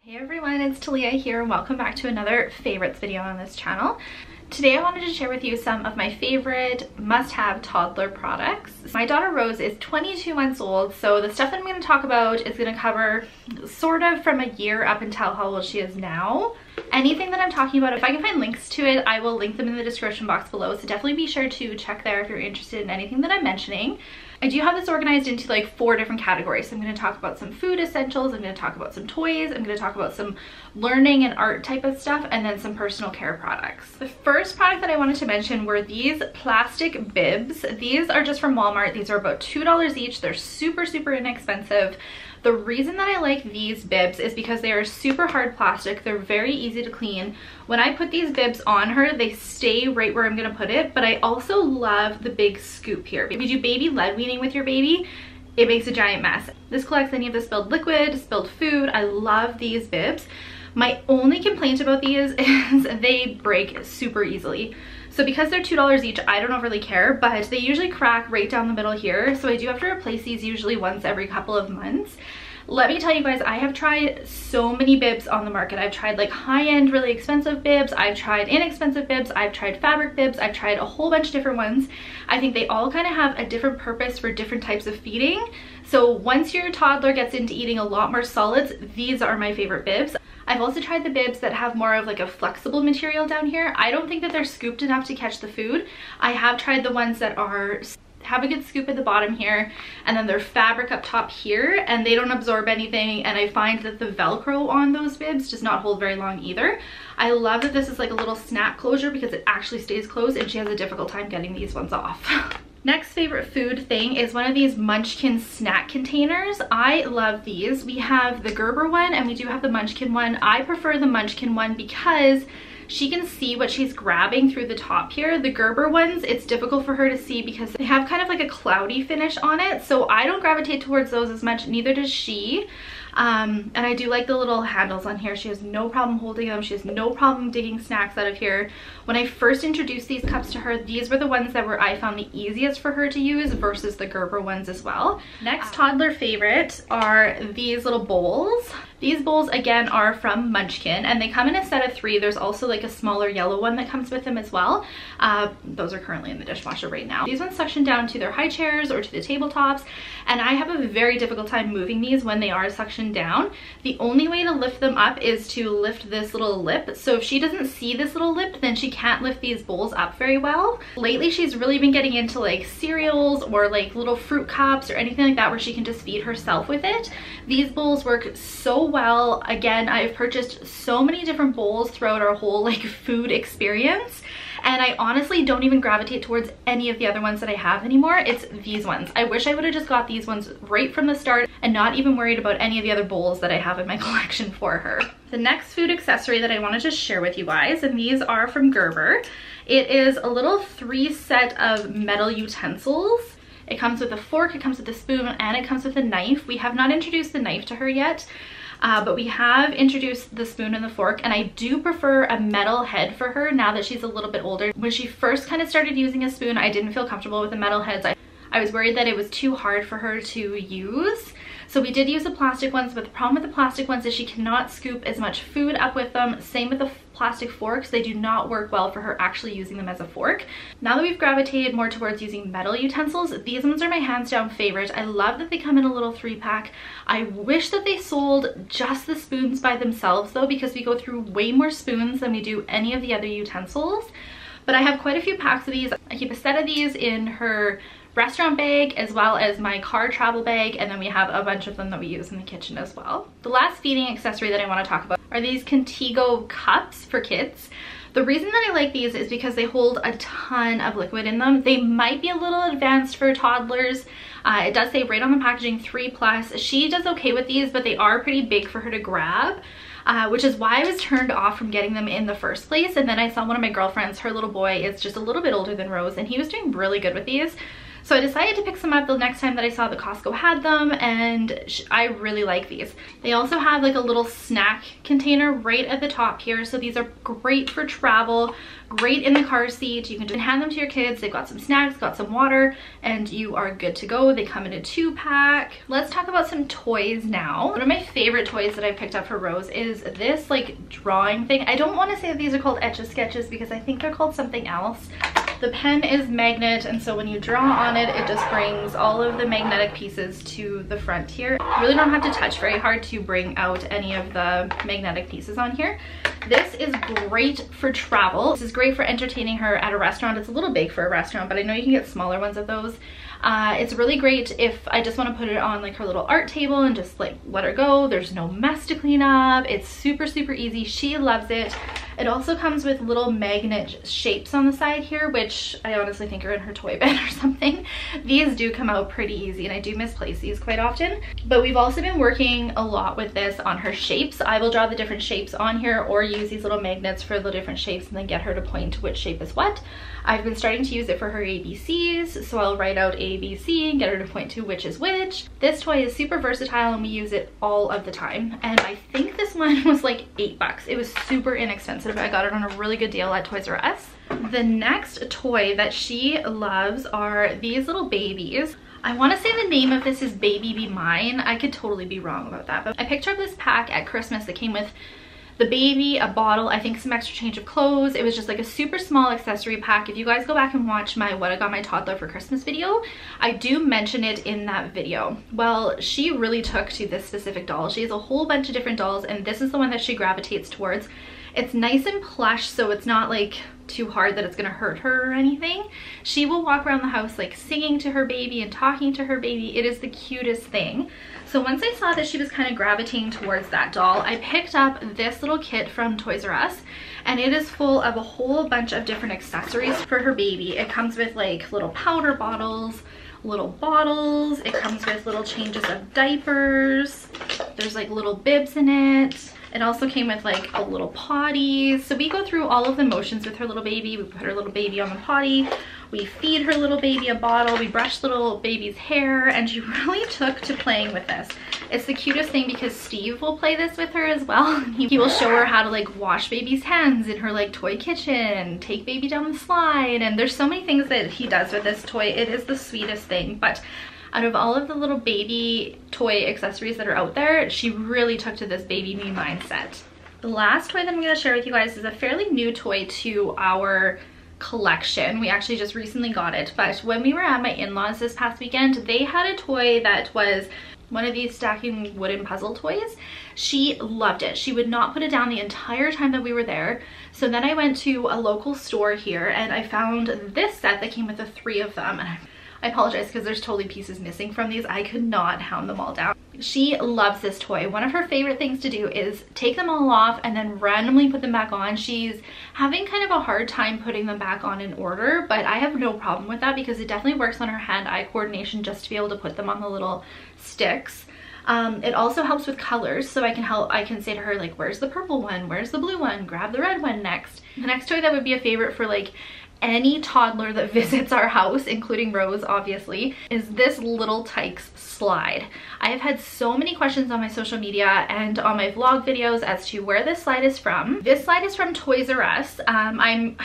Hey everyone, it's Talia here and welcome back to another favorites video on this channel. Today I wanted to share with you some of my favorite must-have toddler products. My daughter Rose is 22 months old, so the stuff that I'm going to talk about is going to cover sort of from a year up until how old she is now. Anything that I'm talking about, if I can find links to it, I will link them in the description box below, so definitely be sure to check there if you're interested in anything that I'm mentioning. I do have this organized into like 4 different categories. So I'm going to talk about some food essentials, I'm going to talk about some toys, I'm going to talk about some learning and art type of stuff, and then some personal care products. The first product that I wanted to mention were these plastic bibs. These are just from Walmart. These are about $2 each. They're super inexpensive. The reason that I like these bibs is because they are super hard plastic. They're very easy to clean. When I put these bibs on her, they stay right where I'm going to put it, but I also love the big scoop here. If you do baby lead weaning with your baby, it makes a giant mess. This collects any of the spilled liquid, spilled food. I love these bibs. My only complaint about these is they break super easily. So because they're $2 each, I don't overly care, but they usually crack right down the middle here. So I do have to replace these usually once every couple of months. Let me tell you guys, I have tried so many bibs on the market. I've tried like high-end, really expensive bibs. I've tried inexpensive bibs. I've tried fabric bibs. I've tried a whole bunch of different ones. I think they all kind of have a different purpose for different types of feeding. So once your toddler gets into eating a lot more solids, these are my favorite bibs. I've also tried the bibs that have more of like a flexible material down here. I don't think that they're scooped enough to catch the food. I have tried the ones that have a good scoop at the bottom here, and then they're fabric up top here, and they don't absorb anything, and I find that the Velcro on those bibs does not hold very long either. I love that this is like a little snap closure because it actually stays closed, and she has a difficult time getting these ones off. Next favorite food thing is one of these Munchkin snack containers. I love these. We have the Gerber one and we do have the Munchkin one. I prefer the Munchkin one because she can see what she's grabbing through the top here. The Gerber ones, it's difficult for her to see because they have kind of like a cloudy finish on it. So I don't gravitate towards those as much, neither does she. And I do like the little handles on here. She has no problem holding them. She has no problem digging snacks out of here. When I first introduced these cups to her, these were the ones that I found the easiest for her to use versus the Gerber ones as well. Next toddler favorite are these little bowls. These bowls again are from Munchkin and they come in a set of 3. There's also like a smaller yellow one that comes with them as well. Those are currently in the dishwasher right now. These ones suction down to their high chairs or to the tabletops, and I have a very difficult time moving these when they are suctioned down. The only way to lift them up is to lift this little lip. So if she doesn't see this little lip, then she can't lift these bowls up very well. Lately she's really been getting into like cereals or like little fruit cups or anything like that where she can just feed herself with it. These bowls work so well. Again, I've purchased so many different bowls throughout our whole like food experience, and I honestly don't even gravitate towards any of the other ones that I have anymore. It's these ones. I wish I would have just got these ones right from the start and not even worried about any of the other bowls that I have in my collection for her. The next food accessory that I wanted to share with you guys, and these are from Gerber. It is a little 3 set of metal utensils. It comes with a fork, it comes with a spoon, and it comes with a knife. We have not introduced the knife to her yet, but we have introduced the spoon and the fork, and I do prefer a metal head for her now that she's a little bit older. When she first kind of started using a spoon, I didn't feel comfortable with the metal heads. I was worried that it was too hard for her to use. So we did use the plastic ones, but the problem with the plastic ones is she cannot scoop as much food up with them. Same with the plastic forks. They do not work well for her actually using them as a fork. Now that we've gravitated more towards using metal utensils, these ones are my hands down favorite. I love that they come in a little 3-pack. I wish that they sold just the spoons by themselves though, because we go through way more spoons than we do any of the other utensils. But I have quite a few packs of these. I keep a set of these in her restaurant bag as well as my car travel bag, and then we have a bunch of them that we use in the kitchen as well. The last feeding accessory that I want to talk about are these Contigo cups for kids. The reason that I like these is because they hold a ton of liquid in them. They might be a little advanced for toddlers. It does say right on the packaging 3+. She does okay with these, but they are pretty big for her to grab. Which is why I was turned off from getting them in the first place. And then I saw one of my girlfriends, her little boy is just a little bit older than Rose, and he was doing really good with these. So I decided to pick some up the next time that I saw that Costco had them, and I really like these. They also have like a little snack container right at the top here. So these are great for travel, great in the car seat. You can just hand them to your kids. They've got some snacks, got some water, and you are good to go. They come in a 2-pack. Let's talk about some toys now. One of my favorite toys that I picked up for Rose is this like drawing thing. I don't want to say that these are called Etch-a-Sketches because I think they're called something else. The pen is magnet, and so when you draw on it, it just brings all of the magnetic pieces to the front here. You really don't have to touch very hard to bring out any of the magnetic pieces on here. This is great for travel. This is great for entertaining her at a restaurant. It's a little big for a restaurant, but I know you can get smaller ones of those. It's really great if I just want to put it on like her little art table and just like let her go. There's no mess to clean up. It's super easy. She loves it. It also comes with little magnet shapes on the side here, which I honestly think are in her toy bin or something. These do come out pretty easy, and I do misplace these quite often. But we've also been working a lot with this on her shapes. I will draw the different shapes on here or use these little magnets for the different shapes and then get her to point to which shape is what. I've been starting to use it for her ABCs, so I'll write out ABC and get her to point to which is which. This toy is super versatile and we use it all of the time. And I think this one was like $8. It was super inexpensive. I got it on a really good deal at Toys R Us. The next toy that she loves are these little babies. I want to say the name of this is Baby Be Mine. I could totally be wrong about that, but I picked up this pack at Christmas that came with the baby, a bottle, I think some extra change of clothes. It was just like a super small accessory pack. If you guys go back and watch my What I Got My Toddler for Christmas video, I do mention it in that video. Well, she really took to this specific doll. She has a whole bunch of different dolls, and this is the one that she gravitates towards. It's nice and plush, so it's not like too hard that it's gonna hurt her or anything. She will walk around the house like singing to her baby and talking to her baby. It is the cutest thing. So once I saw that she was kind of gravitating towards that doll, I picked up this little kit from Toys R Us, and it is full of a whole bunch of different accessories for her baby. It comes with like little powder bottles, little bottles. It comes with little changes of diapers. There's like little bibs in it. It also came with like a little potty. So we go through all of the motions with her little baby. We put her little baby on the potty. We feed her little baby a bottle. We brush little baby's hair, and she really took to playing with this. It's the cutest thing because Steve will play this with her as well. He will show her how to like wash baby's hands in her like toy kitchen, take baby down the slide, and there's so many things that he does with this toy. It is the sweetest thing. But out of all of the little baby toy accessories that are out there, she really took to this Baby Me mindset. The last toy that I'm going to share with you guys is a fairly new toy to our collection. We actually just recently got it, but when we were at my in-laws this past weekend, they had a toy that was one of these stacking wooden puzzle toys. She loved it. She would not put it down the entire time that we were there. So then I went to a local store here and I found this set that came with the 3 of them, and I apologize because there's totally pieces missing from these. I could not hound them all down. She loves this toy. One of her favorite things to do is take them all off and then randomly put them back on. She's having kind of a hard time putting them back on in order, but I have no problem with that because it definitely works on her hand-eye coordination just to be able to put them on the little sticks. It also helps with colors, so I can say to her like, where's the purple one? Where's the blue one? Grab the red one next. The next toy that would be a favorite for like any toddler that visits our house, including Rose obviously, is this Little Tykes slide. I have had so many questions on my social media and on my vlog videos as to where this slide is from. This slide is from Toys R Us. I'm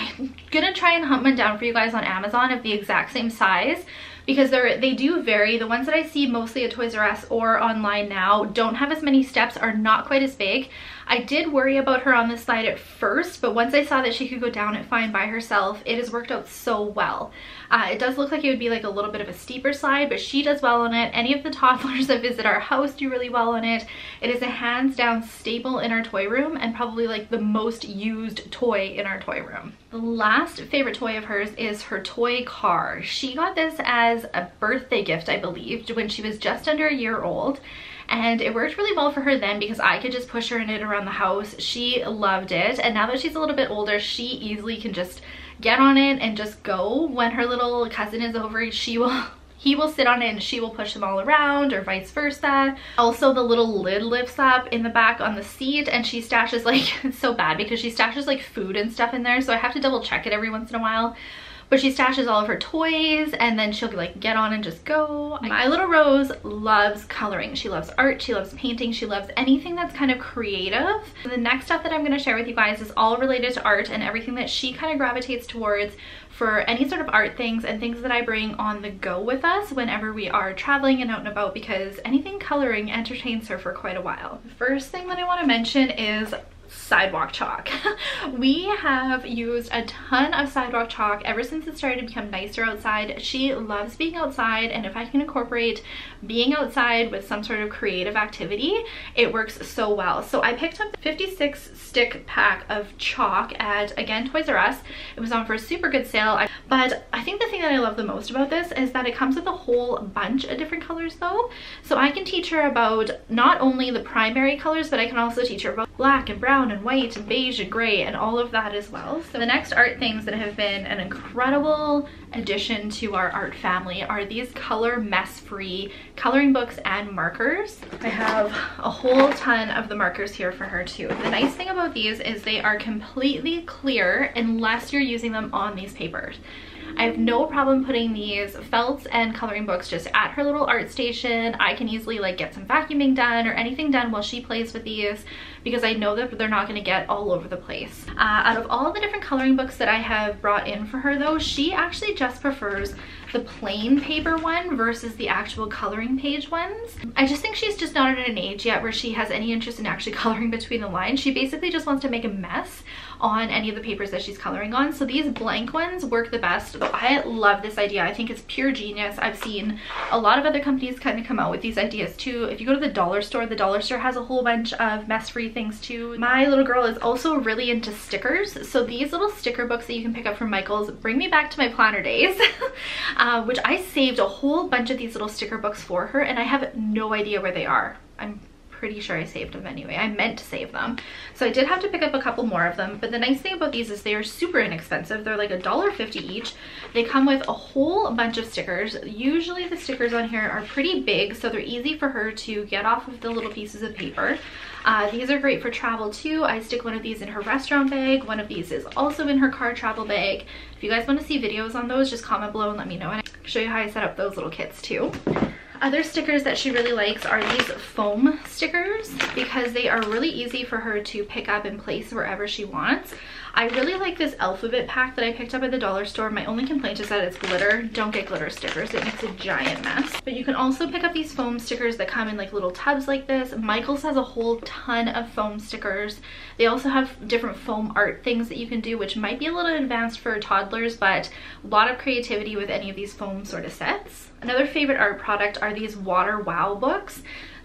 gonna try and hunt one down for you guys on Amazon of the exact same size, because they do vary. The ones that I see mostly at Toys R Us or online now don't have as many steps, are not quite as big. I did worry about her on this slide at first, but once I saw that she could go down it fine by herself, it has worked out so well. It does look like it would be like a little bit of a steeper slide, but she does well on it. Any of the toddlers that visit our house do really well on it. It is a hands down staple in our toy room and probably like the most used toy in our toy room. The last favorite toy of hers is her toy car. She got this as a birthday gift, I believe, when she was just under a year old. And it worked really well for her then because I could just push her in it around the house. She loved it, and now that she's a little bit older, she easily can just get on it and just go. When her little cousin is over, he will sit on it and she will push them all around, or vice versa. Also, the little lid lifts up in the back on the seat, and she stashes like, it's so bad because she stashes like food and stuff in there, so I have to double check it every once in a while. but she stashes all of her toys and then she'll like get on and just go. My little Rose loves coloring. She loves art, she loves painting, she loves anything that's kind of creative. The next stuff that I'm going to share with you guys is all related to art and everything that she kind of gravitates towards for any sort of art things and things that I bring on the go with us whenever we are traveling and out and about, because anything coloring entertains her for quite a while. The first thing that I want to mention is sidewalk chalk. We have used a ton of sidewalk chalk ever since it started to become nicer outside. She loves being outside, and if I can incorporate being outside with some sort of creative activity, it works so well. So I picked up the 56 stick pack of chalk at, again, Toys R Us. It was on for a super good sale. But I think the thing that I love the most about this is that it comes with a whole bunch of different colors though. So I can teach her about not only the primary colors, but I can also teach her about black and brown and white and beige and gray and all of that as well. So the next art things that have been an incredible addition to our art family are these color mess-free coloring books and markers. I have a whole ton of the markers here for her too. The nice thing about these is they are completely clear unless you're using them on these papers. I have no problem putting these felts and coloring books just at her little art station. I can easily like get some vacuuming done or anything done while she plays with these, because I know that they're not going to get all over the place. Out of all the different coloring books that I have brought in for her though, she actually just prefers the plain paper one versus the actual coloring page ones. I just think she's just not at an age yet where she has any interest in actually coloring between the lines. She basically just wants to make a mess on any of the papers that she's coloring on. So these blank ones work the best. I love this idea. I think it's pure genius. I've seen a lot of other companies kind of come out with these ideas too. If you go to the dollar store has a whole bunch of mess-free things too. My little girl is also really into stickers. So these little sticker books that you can pick up from Michael's bring me back to my planner days, which I saved a whole bunch of these little sticker books for her, and I have no idea where they are. I'm pretty sure I saved them anyway. I meant to save them. So I did have to pick up a couple more of them, but the nice thing about these is they are super inexpensive. They're like $1.50 each. They come with a whole bunch of stickers. Usually the stickers on here are pretty big, so they're easy for her to get off of the little pieces of paper. These are great for travel too. I stick one of these in her restaurant bag. One of these is also in her car travel bag. If you guys want to see videos on those, just comment below and let me know, and I can show you how I set up those little kits too. Other stickers that she really likes are these foam stickers, because they are really easy for her to pick up and place wherever she wants. I really like this alphabet pack that I picked up at the dollar store. My only complaint is that it's glitter. Don't get glitter stickers. It makes a giant mess. But you can also pick up these foam stickers that come in like little tubs like this. Michael's has a whole ton of foam stickers. They also have different foam art things that you can do, which might be a little advanced for toddlers, but a lot of creativity with any of these foam sort of sets. Another favorite art product are these water wow books.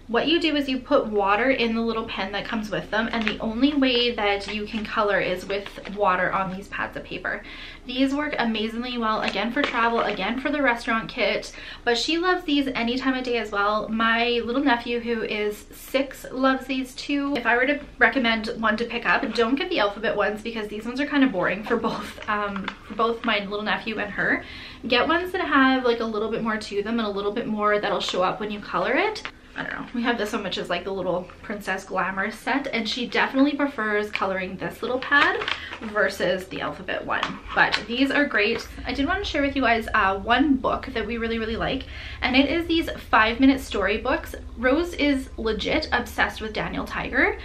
What you do is you put water in the little pen that comes with them, and the only way that you can color is with water on these pads of paper. These work amazingly well, again for travel, again for the restaurant kit, but she loves these any time of day as well. My little nephew, who is 6, loves these too. If I were to recommend one to pick up, don't get the alphabet ones because these ones are kind of boring for both my little nephew and her. Get ones that have like a little bit more to them and a little bit more that'll show up when you color it. I don't know, we have this one which is like the little princess glamour set, and she definitely prefers coloring this little pad versus the alphabet one, but these are great. I did want to share with you guys one book that we really like, and it is these 5-minute storybooks. Rose is legit obsessed with Daniel Tiger,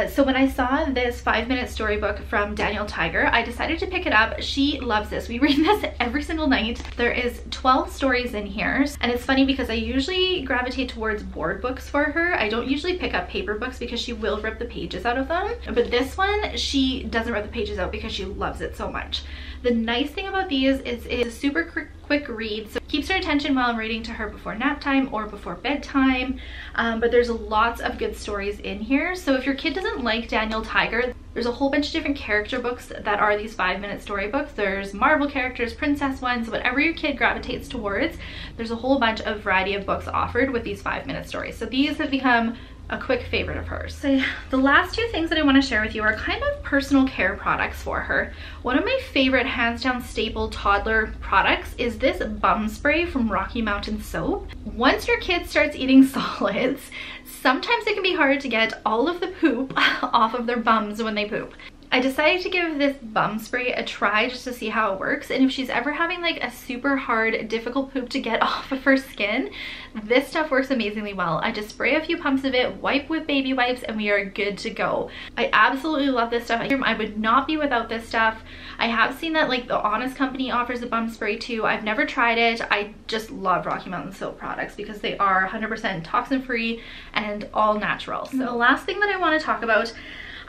so when I saw this 5-minute storybook from Daniel Tiger, I decided to pick it up. She loves this. We read this every single night. There is 12 stories in here, and it's funny because I usually gravitate towards board books for her. I don't usually pick up paper books because she will rip the pages out of them, but this one she doesn't rip the pages out because she loves it so much. The nice thing about these is it's a super quick read, so it keeps her attention while I'm reading to her before nap time or before bedtime, but there's lots of good stories in here. So if your kid doesn't like Daniel Tiger, there's a whole bunch of different character books that are these 5-minute storybooks. There's Marvel characters, princess ones, whatever your kid gravitates towards. There's a whole bunch of variety of books offered with these 5-minute stories. So these have become a quick favorite of hers. So the last 2 things that I want to share with you are kind of personal care products for her. One of my favorite hands down staple toddler products is this bum spray from Rocky Mountain Soap. Once your kid starts eating solids, sometimes it can be hard to get all of the poop off of their bums when they poop. I decided to give this bum spray a try just to see how it works, and if she's ever having like a super hard, difficult poop to get off of her skin, this stuff works amazingly well. I just spray a few pumps of it, wipe with baby wipes, and we are good to go. I absolutely love this stuff. I would not be without this stuff. I have seen that like the Honest Company offers a bum spray too. I've never tried it. I just love Rocky Mountain Soap products because they are 100% toxin free and all natural. So the last thing that I want to talk about,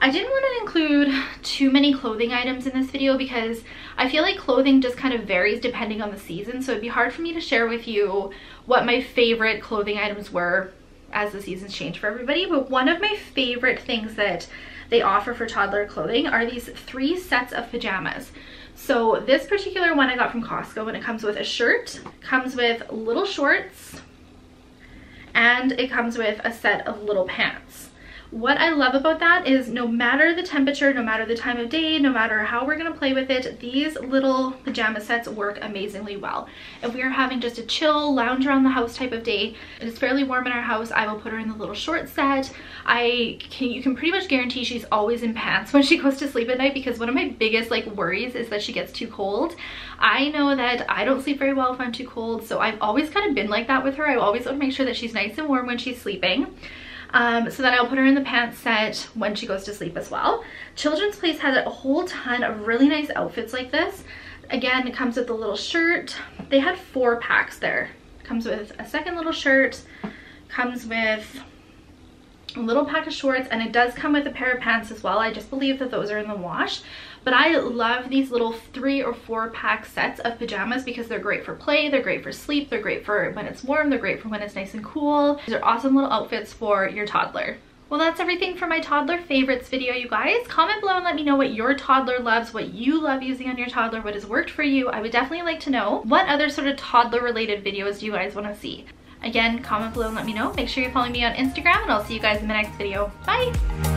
I didn't want to include too many clothing items in this video because I feel like clothing just kind of varies depending on the season, so it'd be hard for me to share with you what my favorite clothing items were as the seasons change for everybody. But one of my favorite things that they offer for toddler clothing are these 3 sets of pajamas. So this particular one I got from Costco, and it comes with a shirt, comes with little shorts, and it comes with a set of little pants. What I love about that is no matter the temperature, no matter the time of day, no matter how we're gonna play with it, these little pajama sets work amazingly well. If we are having just a chill, lounge around the house type of day, and it's fairly warm in our house, I will put her in the little short set. You can pretty much guarantee she's always in pants when she goes to sleep at night, because one of my biggest like worries is that she gets too cold. I know that I don't sleep very well if I'm too cold, so I've always kind of been like that with her. I always want to make sure that she's nice and warm when she's sleeping. So then I'll put her in the pants set when she goes to sleep as well. Children's Place has a whole ton of really nice outfits like this. Again, it comes with a little shirt. They had 4 packs there. Comes with a second little shirt, comes with a little pack of shorts, and it does come with a pair of pants as well. I just believe that those are in the wash. But I love these little 3 or 4 pack sets of pajamas because they're great for play, they're great for sleep, they're great for when it's warm, they're great for when it's nice and cool. These are awesome little outfits for your toddler. Well, that's everything for my toddler favorites video, you guys. Comment below and let me know what your toddler loves, what you love using on your toddler, what has worked for you. I would definitely like to know what other sort of toddler related videos do you guys want to see. Again, comment below and let me know. Make sure you're following me on Instagram, and I'll see you guys in the next video. Bye!